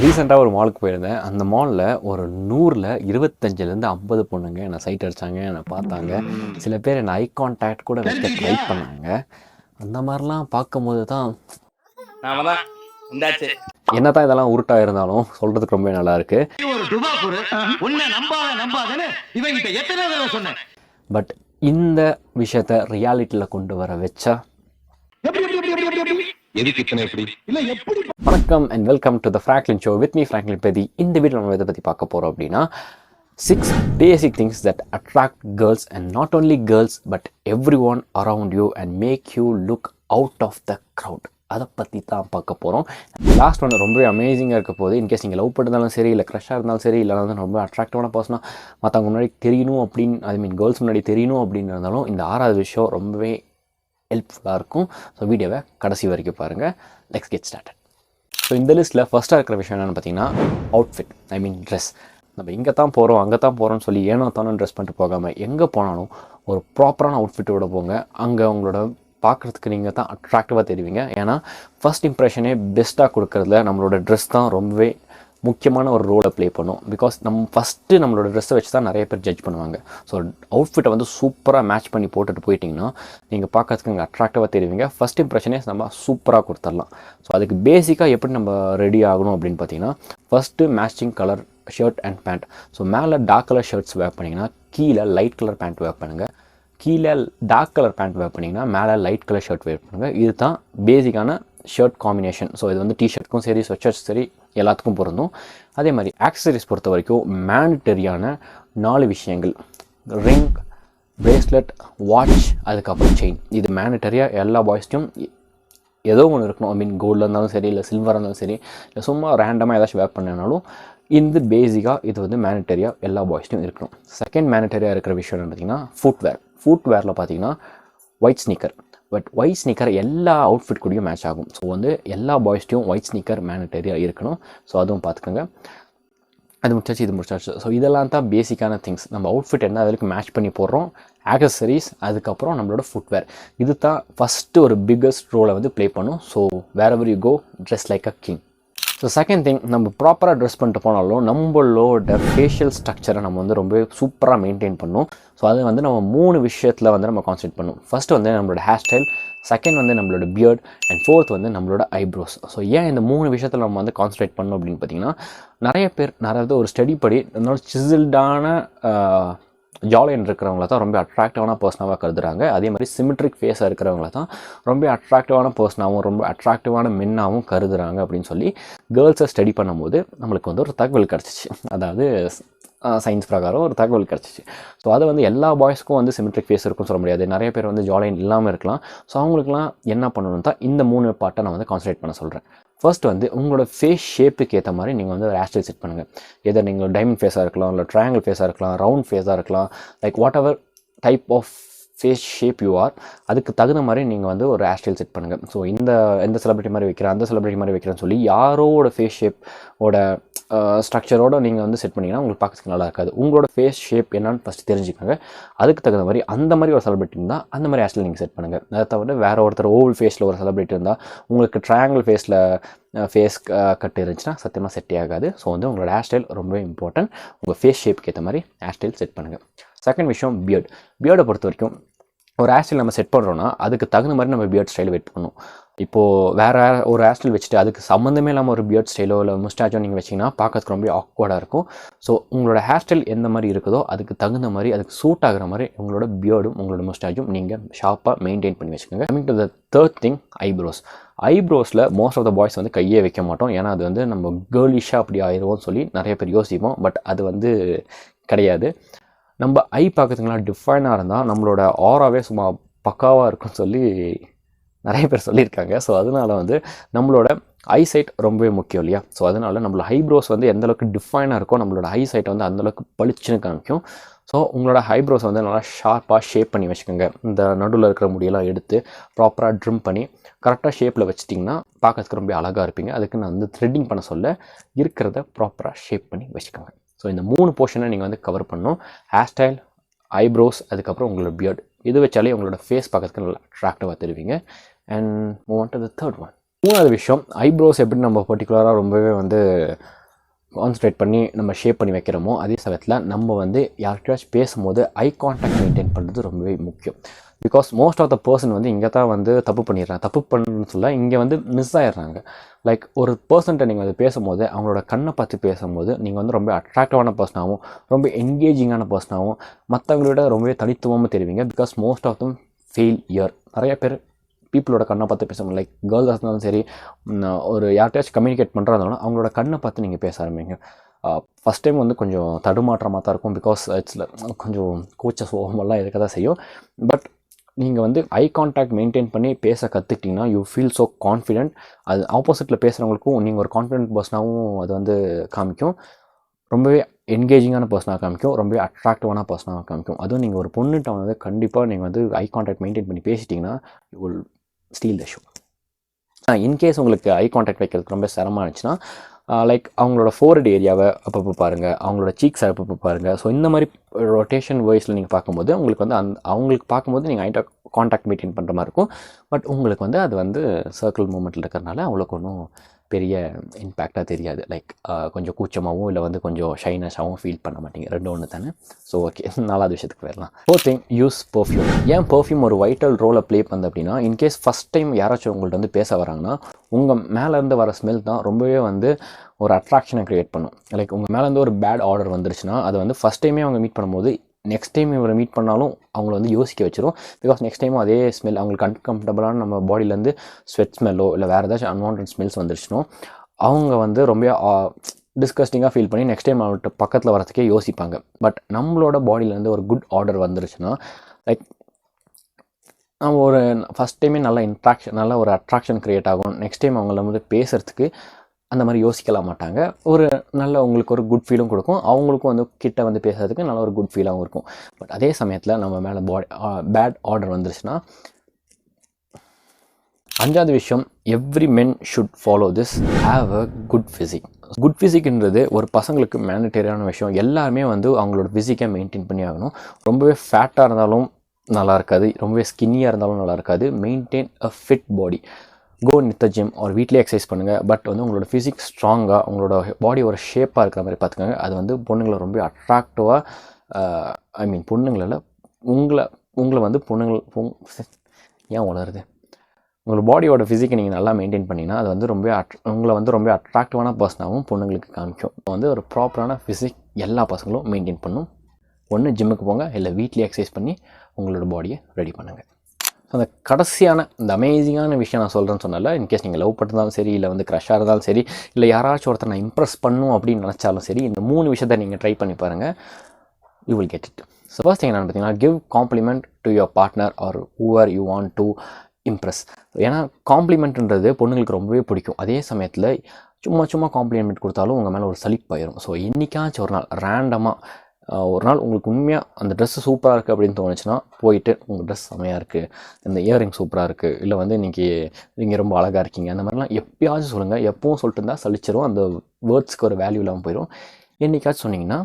ரீசெண்டாக ஒரு மாலுக்கு போயிருந்தேன். அந்த மாலில் ஒரு 100ல் 25லேருந்து 50 பொண்ணுங்க என்னை சைட் அடித்தாங்க, என்னை பார்த்தாங்க. சில பேர் என்னை ஐ கான்டாக்ட் கூட வைக்க ட்ரை பண்ணாங்க. அந்த மாதிரிலாம் பார்க்கும்போது தான் என்ன தான் இதெல்லாம் உருட்டாக இருந்தாலும் சொல்கிறதுக்கு ரொம்ப நல்லாயிருக்கு. பட் இந்த விஷயத்தை ரியாலிட்டியில் கொண்டு வர வச்சா வணக்கம் and welcome to the Franklin show with me Franklin Pethi. இந்த வீடியோ நம்ம இதை பற்றி பார்க்க போகிறோம் அப்படின்னா 6 basic things that attract girls and not only girls but everyone around you and make you look out of the crowd. அதை பற்றி தான் பார்க்க போகிறோம். லாஸ்ட் ஒன்று ரொம்பவே அமேசிங்காக இருக்க போது. இன்கேஸ் நீங்கள் லவ் பண்ணிருந்தாலும் சரி, இல்லை க்ரஷ்ஷாக இருந்தாலும் சரி, இல்லை வந்து ரொம்ப அட்ராக்டிவான பர்சனாக மற்றவங்க முன்னாடி தெரியணும் அப்படின்னு கேர்ள்ஸ் முன்னாடி தெரியணும் அப்படின்னு இருந்தாலும் இந்த 6வது விஷயம் ரொம்பவே ஹெல்ப்ஃபுல்லாக இருக்கும். ஸோ வீடியோவை கடைசி வரைக்கும் பாருங்கள். Let's get started. ஸோ இந்த லிஸ்ட்டில் ஃபஸ்ட்டாக இருக்கிற விஷயம் என்னென்னு பார்த்தீங்கன்னா அவுட்ஃபிட், ட்ரெஸ். நம்ம இங்கே தான் போகிறோம், அங்கே தான் போகிறோம்னு சொல்லி ஏனோ தானே ட்ரெஸ் பண்ணிட்டு போகாமல் எங்கே போனாலும் ஒரு ப்ராப்பரான அவுட்ஃபிட்டோட போங்க. அங்கே உங்களோட பார்க்குறதுக்கு நீங்கள் தான் அட்ராக்டிவாக தெரிவிங்க. ஏன்னா ஃபஸ்ட் இம்ப்ரெஷனே பெஸ்ட்டாக கொடுக்குறதுல நம்மளோட ட்ரெஸ் தான் ரொம்பவே முக்கியமான ஒரு ரோலை ப்ளே பண்ணும். பிகாஸ் நம்ம ஃபஸ்ட்டு நம்மளோட ட்ரெஸ்ஸை வச்சு தான் நிறைய பேர் ஜட்ஜ் பண்ணுவாங்க. ஸோ அவுட்ஃபிட்டை வந்து சூப்பராக மேட்ச் பண்ணி போட்டுட்டு போயிட்டிங்கன்னா நீங்கள் பார்க்கறதுக்கு நீங்கள் அட்ராக்டிவாக தெரிவிங்க. ஃபஸ்ட் இம்ப்ரெஷனே நம்ம சூப்பராக கொடுத்துடலாம். ஸோ அதுக்கு பேசிக்காக எப்படி நம்ம ரெடி ஆகணும் அப்படின்னு பார்த்தீங்கன்னா first matching colour shirt and pant. So மேலே டார்க் கலர் ஷர்ட்ஸ் வேர் பண்ணிங்கன்னா கீழே லைட் கலர் பேண்ட் வேர் பண்ணுங்கள். கீழே டார்க் கலர் பேண்ட் வேர் பண்ணிங்கன்னா மேலே லைட் கலர் ஷர்ட் வேர் பண்ணுங்கள். இது தான் பேசிக்கான ஷர்ட் காம்பினேஷன். ஸோ இது வந்து டிஷர்ட்டுக்கும் சரி, ஸ்வெட்ஷர்ட்ஸ் சரி, எல்லாத்துக்கும் பொருந்தும். அதே மாதிரி ஆக்சசரிஸ் பொறுத்த வரைக்கும் மேண்டட்டரியான 4 விஷயங்கள்: ரிங், பிரேஸ்லெட், வாட்ச், அதுக்கப்புறம் செயின். இது மேண்டட்டரியாக எல்லா பாய்ஸ்டையும் ஏதோ ஒன்று இருக்கணும். கோல்டில் இருந்தாலும் சரி, இல்லை சில்வராக இருந்தாலும் சரி, இல்லை சும்மா ரேண்டமாக ஏதாச்சும் வேர் பண்ணினாலும் இந்த பேசிக்காக இது வந்து மேண்டட்டரியாக எல்லா பாய்ஸ்டையும் இருக்கணும். செகண்ட் மேண்டட்டரியாக இருக்கிற விஷயம் என்ன பார்த்தீங்கன்னா ஃபுட்வேரில் பார்த்தீங்கன்னா white sneaker. But white sneaker எல்லா அவுட்ஃபிட் கூடயும் மேட்ச் ஆகும். ஸோ வந்து எல்லா பாய்ஸ்டையும் ஒயிட் ஸ்னீக்கர் மேண்டட்டரியாக இருக்கணும். ஸோ அதுவும் பார்த்துக்கோங்க. அது முடிச்சாச்சு, இது முடிச்சாச்சு. ஸோ இதெல்லாம் தான் பேசிக்கான திங்ஸ். நம்ம அவுட்ஃபிட் என்ன அதுக்கு மேட்ச் பண்ணி போடுறோம், ஆக்சசரிஸ், அதுக்கப்புறம் நம்மளோட ஃபுட்வேர். இது தான் ஃபஸ்ட்டு ஒரு பிக்கஸ்ட் ரோலை வந்து ப்ளே பண்ணும். So wherever you go dress like a king. So second thing, நம்ம ப்ராப்பராக ட்ரெஸ் பண்ணிட்டு போனாலும் நம்மளோட ஃபேஷியல் ஸ்ட்ரக்சரை நம்ம வந்து ரொம்ப சூப்பராக மெயின்டைன் பண்ணணும். ஸோ அது வந்து நம்ம 3 விஷயத்தில் வந்து நம்ம கான்சன்ட்ரேட் பண்ணணும். ஃபஸ்ட்டு வந்து நம்மளோட ஹேர் ஸ்டைல், செகண்ட் வந்து நம்மளோட பியர்ட், அண்ட் ஃபோர்த் வந்து நம்மளோட ஐப்ரோஸ். ஸோ ஏன் இந்த 3 விஷயத்தில் நம்ம வந்து கான்சன்ட்ரேட் பண்ணணும் அப்படின்னு பார்த்தீங்கன்னா நிறைய ஒரு ஸ்டடி படி நம்மளோட சிசில்டான ஜாலியன் இருக்கிறவங்கள தான் ரொம்ப அட்ராக்டிவான பர்சனாக கருதுறாங்க. அதே மாதிரி சிமெட்ரிக் ஃபேஸாக இருக்கிறவங்கள தான் ரொம்ப அட்ராக்டிவான பர்சனாகவும் ரொம்ப அட்ராக்டிவான மென்னாகவும் கருதுறாங்க அப்படின்னு சொல்லி கேர்ள்ஸை ஸ்டடி பண்ணும்போது நம்மளுக்கு வந்து ஒரு தகவல் கிடச்சிச்சு. அதாவது சயின்ஸ் பிரகாரம் ஒரு தகவல் கிடச்சிச்சு. ஸோ அதை வந்து எல்லா பாய்ஸ்க்கும் வந்து சிமெட்ரிக் ஃபேஸ் இருக்குன்னு சொல்ல முடியாது. நிறைய பேர் வந்து ஜாலியன் இல்லாமல் இருக்கலாம். ஸோ அவங்களுக்குலாம் என்ன பண்ணணும் தான் இந்த 3 பார்ட்டை நான் வந்து கான்சன்ட்ரேட் பண்ண சொல்கிறேன். ஃபர்ஸ்ட் வந்து உங்களோட ஃபேஸ் ஷேப்புக்கு ஏற்ற மாதிரி நீங்கள் வந்து ஒரு ஹேர் ஸ்டைல் செட் பண்ணுங்கள். எதோ நீங்கள் டைமண்ட் ஃபேஸாக இருக்கலாம், இல்லை ட்ரையாங்கிள் ஃபேஸாக இருக்கலாம், ரவுண்ட் ஃபேஸாக இருக்கலாம், like whatever type of face shape you are, அதுக்கு தகுந்த மாதிரி நீங்கள் வந்து ஒரு ஹேர் ஸ்டைல் செட் பண்ணுங்கள். ஸோ எந்த செலிபிரிட்டி மாதிரி வைக்கிறேன், அந்த செலிபிரிட்டி மாதிரி வைக்கிறேன்னு சொல்லி யாரோட ஃபேஸ் ஷேப்போட ஸ்ட்ரக்சரோடு நீங்கள் வந்து செட் பண்ணிங்கன்னா உங்களுக்கு பார்க்கறதுக்கு நல்லா இருக்காது. உங்களோட ஃபேஸ் ஷேப் என்னன்னு ஃபஸ்ட்டு தெரிஞ்சுக்கோங்க. அதுக்கு தகுந்த மாதிரி அந்த மாதிரி ஒரு செலிபிரிட்டி இருந்தால் அந்த மாதிரி ஹேர் ஸ்டைல் நீங்கள் செட் பண்ணுங்கள். அதை தவிர வேறு ஒருத்தர் ஓவல் ஃபேஸில் ஒரு செலிபிரிட்டி இருந்தால் உங்களுக்கு ட்ரையாங்கிள் ஃபேஸ் கட் இருந்துச்சுன்னா சத்தியமாக செட்டே ஆகாது. ஸோ வந்து உங்களோட ஹேர் ஸ்டைல் ரொம்பவே இம்பார்ட்டன்ட். உங்கள் ஃபேஸ் ஷேப்புக்கு ஏற்ற மாதிரி ஹேர் ஸ்டைல் செட் பண்ணுங்கள். செகண்ட் விஷயம் பியர்டை பொறுத்த வரைக்கும் ஒரு ஹேர் ஸ்டைல் நம்ம செட் பண்ணுறோன்னா அதுக்கு தகுந்த மாதிரி நம்ம பியர்ட் ஸ்டைல் வெயிட் பண்ணணும். இப்போது வேறு ஒரு ஹேர் ஸ்டைல் வச்சுட்டு அதுக்கு சம்மந்தமே இல்லாமல் ஒரு பியர்ட் ஸ்டைலோ இல்லை முஸ்டாச்சோ நீங்கள் வச்சிங்கன்னா பார்க்கறதுக்கு ரொம்ப ஆக்வர்டாக இருக்கும். ஸோ உங்களோட ஹேர் ஸ்டைல் எந்த மாதிரி இருக்குதோ அதுக்கு தகுந்த மாதிரி, அதுக்கு சூட் ஆகிற மாதிரி உங்களோட பியர்டும் உங்களோட முஸ்டாச்சும் நீங்கள் ஷார்ப்பாக மெயின்டைன் பண்ணி வச்சுக்கோங்க. Coming to the third thing, ஐப்ரோஸில் மோஸ்ட் ஆஃப் த பாய்ஸ் வந்து கையே வைக்க மாட்டோம். ஏன்னா அது வந்து நம்ம கேர்லிஷாக அப்படி ஆயிடுவோம்னு சொல்லி நிறைய பேர் யோசிப்போம். பட் அது வந்து கிடையாது. நம்ம ஐ பார்க்கறதுக்குலாம் டிஃபைனாக இருந்தால் நம்மளோட ஆராவே சும்மா பக்காவாக இருக்குன்னு சொல்லி நிறைய பேர் சொல்லியிருக்காங்க. ஸோ அதனால் வந்து நம்மளோட ஐசைட் ரொம்பவே முக்கியம் இல்லையா? ஸோ அதனால் நம்மளோட ஐப்ரோஸ் வந்து எந்தளவுக்கு டிஃபைனாக இருக்கோ நம்மளோட ஐசைட் வந்து அந்தளவுக்கு பளிச்சுன்னு காமிக்கும். ஸோ உங்களோட ஐப்ரோஸ் வந்து நல்லா ஷார்ப்பாக ஷேப் பண்ணி வச்சுக்கோங்க. இந்த நடுவில் இருக்கிற முடியெல்லாம் எடுத்து ப்ராப்பராக ட்ரிம் பண்ணி கரெக்டாக ஷேப்பில் வச்சிட்டிங்கன்னா பார்க்கறதுக்கு ரொம்ப அழகாக இருப்பீங்க. அதுக்கு நான் வந்து த்ரெட்டிங் பண்ண சொல்ல இருக்கிறத ப்ராப்பராக ஷேப் பண்ணி வச்சுக்கோங்க. ஸோ இந்த 3 போர்ஷனை நீங்கள் வந்து கவர் பண்ணணும். ஹேர் ஸ்டைல், ஐப்ரோஸ், அதுக்கப்புறம் உங்களோட பியர்ட். இது வச்சாலே உங்களோட ஃபேஸ் பார்க்கறதுக்கு நல்லா அட்ராக்டிவாக தெரிவிங்க. And move on to the third one. மூணாவது விஷயம், ஐப்ரோஸ் எப்படி நம்ம பர்டிகுலராக ரொம்பவே வந்து கான்சன்ட்ரேட் பண்ணி நம்ம ஷேப் பண்ணி வைக்கிறோமோ, அதே சமயத்தில் நம்ம வந்து யார்கிட்டயாச்சும் பேசும்போது ஐ கான்டாக்ட் மெயின்டைன் பண்ணுறது ரொம்பவே முக்கியம். Because most of the person வந்து இங்கே தான் வந்து தப்பு பண்ணிடுறாங்க. தப்பு பண்ணுன்னு சொல்ல இங்கே வந்து மிஸ் ஆகிடுறாங்க. லைக் ஒரு பர்சன்ட்டை நீங்கள் வந்து பேசும்போது அவங்களோட கண்ணை பார்த்து பேசும்போது நீங்கள் வந்து ரொம்ப அட்ராக்டிவான பர்சனாகவும் ரொம்ப என்கேஜிங்கான பர்சனாகவும் மற்றவங்களோட ரொம்பவே தனித்துவமாக தெரிவிங்க. Because most of them fail year. நிறைய பேர் பீப்புளோட கண்ணை பார்த்து பேசணும். லைக் கேர்ள்ஸாக இருந்தாலும் சரி, ஒரு யார்கிட்டயாச்சும் கம்யூனிகேட் பண்ணுறதாலும் அவங்களோட கண்ணை பார்த்து நீங்கள் பேச ஆரம்பிங்க. ஃபஸ்ட் டைம் வந்து கொஞ்சம் தடுமாற்றமாக தான் இருக்கும். பிகாஸ் இட்ஸில் கொஞ்சம் கூச்ச சோகமெல்லாம் இருக்க தான் செய்யும். பட் நீங்கள் வந்து ஐ கான்டாக்ட் மெயின்டைன் பண்ணி பேச கற்றுக்கிட்டிங்கன்னா யூ ஃபீல் ஸோ கான்ஃபிடென்ட். அது ஆப்போசிட்டில் பேசுகிறவங்களுக்கும் நீங்கள் ஒரு கான்ஃபிடென்ட் பர்சனாகவும் அது வந்து காமிக்கும். ரொம்பவே என்கேஜிங்கான பர்சனாக காமிக்கும். ரொம்பவே அட்ராக்டிவான பர்சனாக காமிக்கும். அதுவும் நீங்கள் ஒரு பொண்ணுகிட்ட வந்து கண்டிப்பாக நீங்கள் வந்து ஐ கான்டாக்ட் மெயின்டைன் பண்ணி பேசிட்டிங்கன்னா you will steal the show. In case உங்களுக்கு ஐ கான்டாக்ட் வைக்கிறதுக்கு ரொம்ப சிரமமாக இருந்துச்சுன்னா, லைக் அவங்களோட ஃபோர்ஹெட் ஏரியாவை அப்பப்போ பாருங்கள், அவங்களோட சீக்ஸை அப்பப்போ பாருங்கள். ஸோ இந்த மாதிரி ரொட்டேஷன் வாய்ஸில் நீங்கள் பார்க்கும்போது உங்களுக்கு வந்து அவங்களுக்கு பார்க்கும்போது நீங்கள் ஐ கான்டாக்ட் மெயின்டைன் பண்ணுற மாதிரி இருக்கும். பட் உங்களுக்கு வந்து அது வந்து சர்க்கிள் மூமெண்ட்டில் இருக்கிறதுனால அவ்வளோக்கு ஒன்றும் பெரிய இம்பேக்டாக தெரியாது. லைக் கொஞ்சம் கூச்சமாகவும் இல்லை வந்து கொஞ்சம் ஷைனஸாகவும் ஃபீல் பண்ண மாட்டீங்க. ரெண்டு ஒன்று தானே. ஸோ ஓகே, 4வது விஷயத்துக்கு போயிடலாம். Fourth thing, use perfume. ஏன் பர்ஃப்யூம் ஒரு வைட்டல் ரோலை ப்ளே பண்ணுது அப்படின்னா, இன்கேஸ் ஃபஸ்ட் டைம் யாராச்சும் உங்கள்கிட்ட வந்து பேச வராங்கன்னா உங்கள் மேலேருந்து வர ஸ்மெல் தான் ரொம்பவே வந்து ஒரு அட்ராக்ஷனை க்ரியேட் பண்ணும். லைக் உங்கள் மேலேருந்து ஒரு பேட் ஆர்டர் வந்துருச்சுன்னா அது வந்து ஃபஸ்ட் டைமே அவங்க மீட் பண்ணும்போது நெக்ஸ்ட் டைம் இவரை மீட் பண்ணாலும் அவங்கள வந்து யோசிக்க வச்சிரும். பிகாஸ் நெக்ஸ்ட் டைமும் அதே ஸ்மெல் அவங்களுக்கு அன்கம்ஃபர்டபுளான நம்ம பாடியிலேருந்து ஸ்வெட் ஸ்மெல்லோ இல்லை வேறு ஏதாச்சும் அன்வான்ட் ஸ்மெல்ஸ் வந்துருச்சுனோ அவங்க வந்து ரொம்ப டிஸ்கஸ்டிங்காக ஃபீல் பண்ணி நெக்ஸ்ட் டைம் அவங்கள்ட்ட பக்கத்தில் வரத்துக்கே யோசிப்பாங்க. பட் நம்மளோட பாடியிலேருந்து ஒரு குட் ஆர்டர் வந்துருச்சுன்னா லைக் நம்ம ஒரு ஃபஸ்ட் டைமே நல்ல ஒரு அட்ராக்ஷன் க்ரியேட் ஆகும். நெக்ஸ்ட் டைம் அவங்கள வந்து பேசுகிறதுக்கு அந்த மாதிரி யோசிக்கலாம் மாட்டாங்க. ஒரு நல்ல உங்களுக்கு ஒரு குட் ஃபீலும் கொடுக்கும். அவங்களுக்கும் வந்து கிட்ட வந்து பேசுறதுக்கு நல்ல ஒரு குட் ஃபீலாகவும் இருக்கும். பட் அதே சமயத்தில் நம்ம மேலே பேட் ஆர்டர் வந்துருச்சுன்னா, 5வது விஷயம், every men should follow this, have a good physique. Good ஃபிசிக்ன்றது ஒரு பசங்களுக்கு மேண்டட்டரியான விஷயம். எல்லாருமே வந்து அவங்களோட ஃபிசிக்கை மெயின்டைன் பண்ணி ஆகணும். ரொம்பவே ஃபேட்டாக இருந்தாலும் நல்லா இருக்காது, ரொம்பவே ஸ்கின்னியாக இருந்தாலும் நல்லா இருக்காது. மெயின்டைன் அ ஃபிட் பாடி. கோ நித்த ஜிம் ஒரு வீட்லேயே எக்ஸசைஸ் பண்ணுங்கள். பட் வந்து உங்களோட ஃபிசிக்ஸ் ஸ்ட்ராங்காக உங்களோட பாடி ஒரு ஷேப்பாக இருக்கிற மாதிரி பார்த்துக்கோங்க. அது வந்து பொண்ணுங்களை ரொம்ப அட்ராக்டிவாக, ஐ மீன் பொண்ணுங்களில் உங்களை வந்து ஏன் வளருது, உங்களோட பாடியோட ஃபிசிக்கை நீங்கள் நல்லா மெயின்டைன் பண்ணிங்கன்னா அது வந்து உங்களை வந்து ரொம்ப அட்ராக்டிவான பர்சனாகவும் பொண்ணுங்களுக்கு காமிக்கும். வந்து ஒரு ப்ராப்பரான ஃபிசிக் எல்லா பசங்களும் மெயின்டைன் பண்ணும். ஒன்று ஜிம்முக்கு போங்க, இல்லை வீட்லேயே எக்ஸசைஸ் பண்ணி உங்களோட பாடியை ரெடி பண்ணுங்கள். அந்த கடைசியான இந்த அமேசிங்கான விஷயம் நான் சொல்கிறேன்னு சொன்னால, இன்கேஸ் நீங்கள் லவ் பண்ணிருந்தாலும் சரி, இல்லை வந்து க்ரஷ்ஷாக இருந்தாலும் சரி, இல்லை யாராச்சும் ஒருத்தர் நான் இம்ப்ரெஸ் பண்ணும் அப்படின்னு நினச்சாலும் சரி, இந்த 3 விஷயத்தை நீங்கள் ட்ரை பண்ணி பாருங்கள். You will get it. So first thing என்னென்னு பார்த்தீங்கன்னா, give compliment to your partner or whoever you want to impress. ஏன்னா காம்ப்ளிமெண்ட்ன்றது பொண்ணுங்களுக்கு ரொம்பவே பிடிக்கும். அதே சமயத்தில் சும்மா காம்ப்ளிமெண்ட் கொடுத்தாலும் உங்கள் மேலே ஒரு சலிப்பாயிரும். ஸோ என்றைக்காச்சும் ஒரு நாள் ரேண்டமாக ஒரு நாள் உங்களுக்கு உண்மையாக அந்த ட்ரெஸ்ஸு சூப்பராக இருக்குது அப்படின்னு தோணுச்சுன்னா போயிட்டு உங்கள் ட்ரெஸ் செமையாக இருக்குது, இந்த இயரிங் சூப்பராக இருக்குது, இல்லை வந்து இன்றைக்கி நீங்கள் ரொம்ப அழகாக இருக்கீங்க, அந்த மாதிரிலாம் எப்பயாச்சும் சொல்லுங்கள். எப்பவும் சொல்லிட்டு இருந்தால் சலிச்சிரும், அந்த வேர்ட்ஸ்க்கு ஒரு வேல்யூ இல்லாமல் போயிடும். என்றைக்காச்சும் சொன்னிங்கன்னா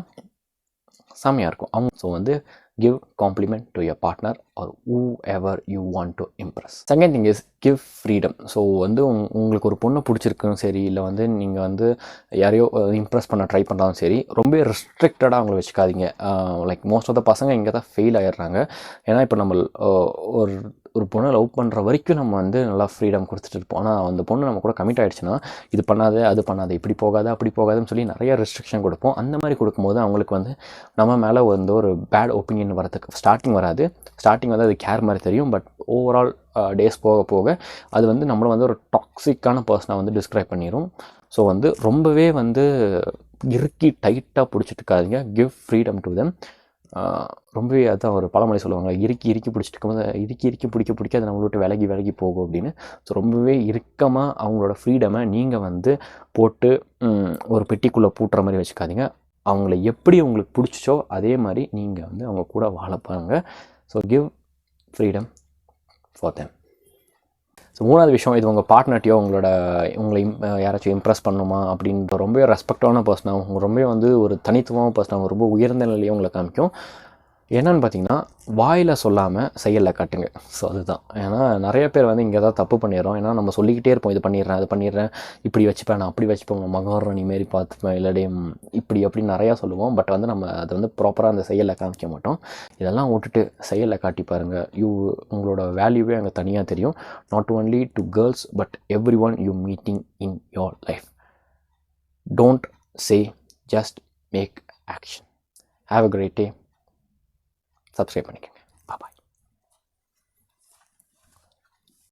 செமையாக இருக்கும். ஸோ வந்து give compliment to your partner or whoever you want to impress. Second thing is give freedom. So வந்து உங்களுக்கு ஒரு பொண்ணை பிடிச்சிருக்கும் சரி, இல்லை வந்து நீங்கள் வந்து யாரையோ இம்ப்ரெஸ் பண்ண ட்ரை பண்ணாலும் சரி, ரொம்ப ரெஸ்ட்ரிக்டடாக அவங்கள வச்சுக்காதீங்க. லைக் மோஸ்ட் ஆஃப் த பசங்க இங்கே தான் ஃபெயில் ஆகிடுறாங்க. ஏன்னா இப்போ நம்ம ஒரு பொண்ணை லவ் பண்ணுற வரைக்கும் நம்ம வந்து நல்லா ஃப்ரீடம் கொடுத்துட்டு இருப்போம். ஆனால் அந்த பொண்ணு நம்ம கூட கமிட் ஆகிடுச்சுன்னா, இது பண்ணாது, அது பண்ணாது, இப்படி போகாது, அப்படி போகாதுன்னு சொல்லி நிறைய ரெஸ்ட்ரிக்ஷன் கொடுப்போம். அந்த மாதிரி கொடுக்கும்போது அவங்களுக்கு வந்து நம்ம மேலே வந்து ஒரு பேட் ஒப்பீனியன் வரதுக்கு ஸ்டார்டிங் வராது. ஸ்டார்டிங் வந்து அது கேர் மாதிரி தெரியும். பட் ஓவரால் டேஸ் போக போக அது வந்து நம்மளை வந்து ஒரு டாக்ஸிக்கான பர்சனாக வந்து டிஸ்கிரைப் பண்ணிடும். ஸோ வந்து ரொம்பவே வந்து இறுக்கி டைட்டாக பிடிச்சிட்டு இருக்காதிங்க. Give freedom to them. ரொம்பவே அதுதான் ஒரு பழமொழி சொல்லுவாங்க, இறுக்கி பிடிச்சிட்டு இருக்கும்போது இறுக்கி பிடிக்க அது நம்மளை விட்டு விலகி போகும் அப்படின்னு. ஸோ ரொம்பவே இறுக்கமாக அவங்களோட ஃப்ரீடமை நீங்கள் வந்து போட்டு ஒரு பெட்டிக்குள்ளே பூட்டுற மாதிரி வச்சுக்காதீங்க. அவங்கள எப்படி உங்களுக்கு பிடிச்சிச்சோ அதே மாதிரி நீங்கள் வந்து அவங்க கூட வாழ பாருங்க. So give freedom for them. So 3வது விஷயம், இது உங்கள் பார்ட்னர்ட்டையோ உங்களை யாராச்சும் இம்ப்ரெஸ் பண்ணுமா அப்படின்ற ரொம்ப ரெஸ்பெக்டான பர்சனாகவும் ரொம்ப வந்து ஒரு தனித்துவமான பர்சனாகவும் ரொம்ப உயர்ந்த நிலையும் உங்களை காமிக்கும். என்னன்னு பார்த்தீங்கன்னா, வாயில் சொல்லாமல் செயலில் காட்டுங்க. ஸோ அதுதான். ஏன்னா நிறைய பேர் வந்து இங்கே தான் தப்பு பண்ணிடுறோம். ஏன்னா நம்ம சொல்லிக்கிட்டே இருப்போம், இது பண்ணிடுறேன், அது பண்ணிடுறேன், இப்படி வச்சுப்பேன், நான் அப்படி வச்சுப்பேன், உங்கள் மகராணி மாரி பார்த்துப்பேன், இல்லாட்டி இப்படி அப்படின்னு நிறையா சொல்லுவோம். பட் வந்து நம்ம அதை வந்து ப்ராப்பராக அந்த செயலில் காமிக்க மாட்டோம். இதெல்லாம் விட்டுட்டு செயலில் காட்டி பாருங்கள். உங்களோட வேல்யூவே அங்கே தனியாக தெரியும். Not only to girls but everyone you meeting in your life. Don't say, just make action. Have a great day. Subscribe பண்ணிக்க.